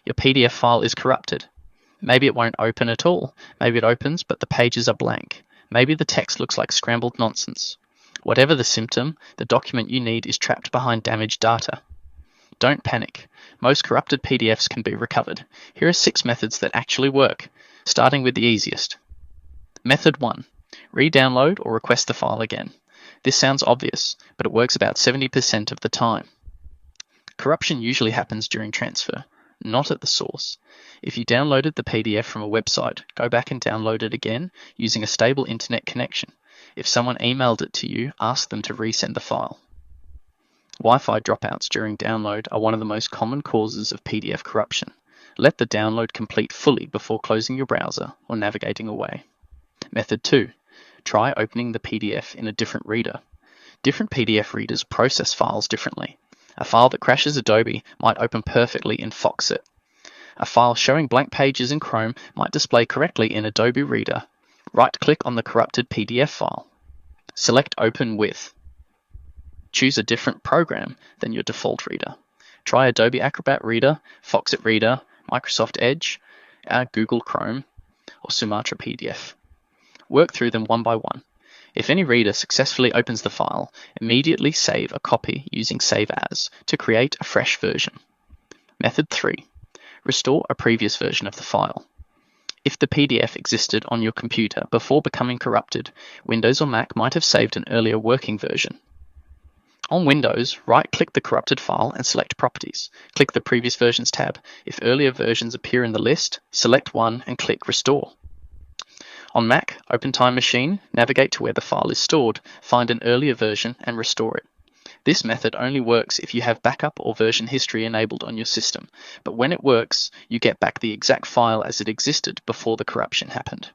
Your PDF file is corrupted. Maybe it won't open at all. Maybe it opens, but the pages are blank. Maybe the text looks like scrambled nonsense. Whatever the symptom, the document you need is trapped behind damaged data. Don't panic. Most corrupted PDFs can be recovered. Here are 6 methods that actually work, starting with the easiest. Method 1. Re-download or request the file again. This sounds obvious, but it works about 70% of the time. Corruption usually happens during transfer, not at the source. If you downloaded the PDF from a website, go back and download it again using a stable internet connection. If someone emailed it to you, ask them to resend the file. Wi-Fi dropouts during download are one of the most common causes of PDF corruption. Let the download complete fully before closing your browser or navigating away. Method 2. Try opening the PDF in a different reader. Different PDF readers process files differently. A file that crashes Adobe might open perfectly in Foxit. A file showing blank pages in Chrome might display correctly in Adobe Reader. Right-click on the corrupted PDF file. Select Open With. Choose a different program than your default reader. Try Adobe Acrobat Reader, Foxit Reader, Microsoft Edge, Google Chrome, or Sumatra PDF. Work through them one by one. If any reader successfully opens the file, immediately save a copy using Save As to create a fresh version. Method 3. Restore a previous version of the file. If the PDF existed on your computer before becoming corrupted, Windows or Mac might have saved an earlier working version. On Windows, right-click the corrupted file and select Properties. Click the Previous Versions tab. If earlier versions appear in the list, select one and click Restore. On Mac, open Time Machine, navigate to where the file is stored, find an earlier version and restore it. This method only works if you have backup or version history enabled on your system, but when it works, you get back the exact file as it existed before the corruption happened.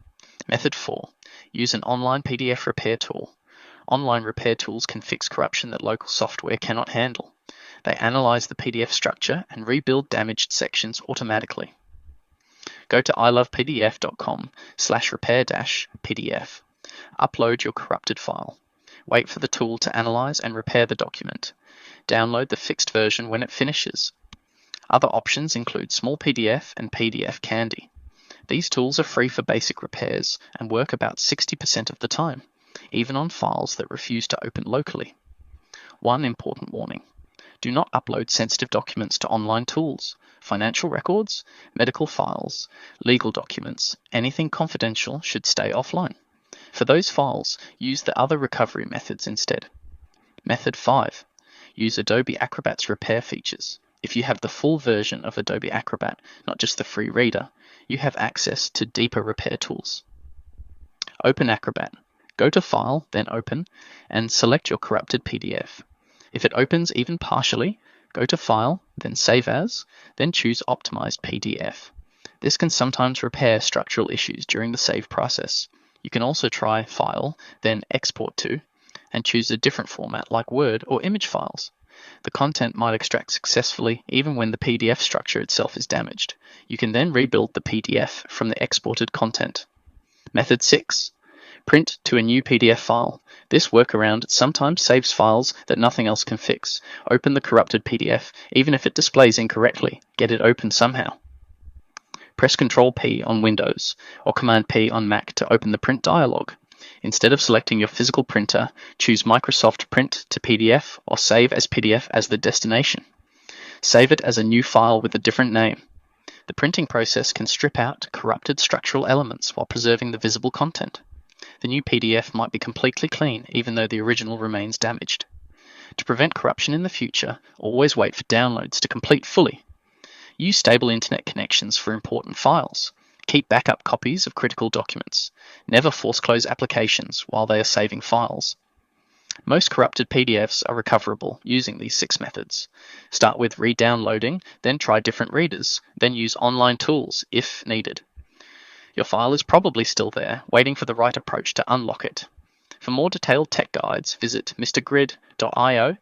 Method 4. Use an online PDF repair tool. Online repair tools can fix corruption that local software cannot handle. They analyze the PDF structure and rebuild damaged sections automatically. Go to ilovepdf.com/repair-pdf. Upload your corrupted file. Wait for the tool to analyze and repair the document. Download the fixed version when it finishes. Other options include Small PDF and PDF Candy. These tools are free for basic repairs and work about 60% of the time, even on files that refuse to open locally. One important warning: do not upload sensitive documents to online tools. Financial records, medical files, legal documents, anything confidential should stay offline. For those files, use the other recovery methods instead. Method 5. Use Adobe Acrobat's repair features. If you have the full version of Adobe Acrobat, not just the free reader, you have access to deeper repair tools. Open Acrobat. Go to File, then Open, and select your corrupted PDF. If it opens even partially, go to File, then Save As, then choose Optimized PDF. This can sometimes repair structural issues during the save process. You can also try File, then Export to, and choose a different format like Word or image files. The content might extract successfully even when the PDF structure itself is damaged. You can then rebuild the PDF from the exported content. Method 6. Print to a new PDF file. This workaround sometimes saves files that nothing else can fix. Open the corrupted PDF, even if it displays incorrectly. Get it open somehow. Press Ctrl-P on Windows or Command-P on Mac to open the print dialog. Instead of selecting your physical printer, choose Microsoft Print to PDF or Save as PDF as the destination. Save it as a new file with a different name. The printing process can strip out corrupted structural elements while preserving the visible content. The new PDF might be completely clean even though the original remains damaged. To prevent corruption in the future, always wait for downloads to complete fully. Use stable internet connections for important files. Keep backup copies of critical documents. Never force close applications while they are saving files. Most corrupted PDFs are recoverable using these 6 methods. Start with re-downloading, then try different readers, then use online tools if needed. Your file is probably still there, waiting for the right approach to unlock it. For more detailed tech guides, visit mrgrid.io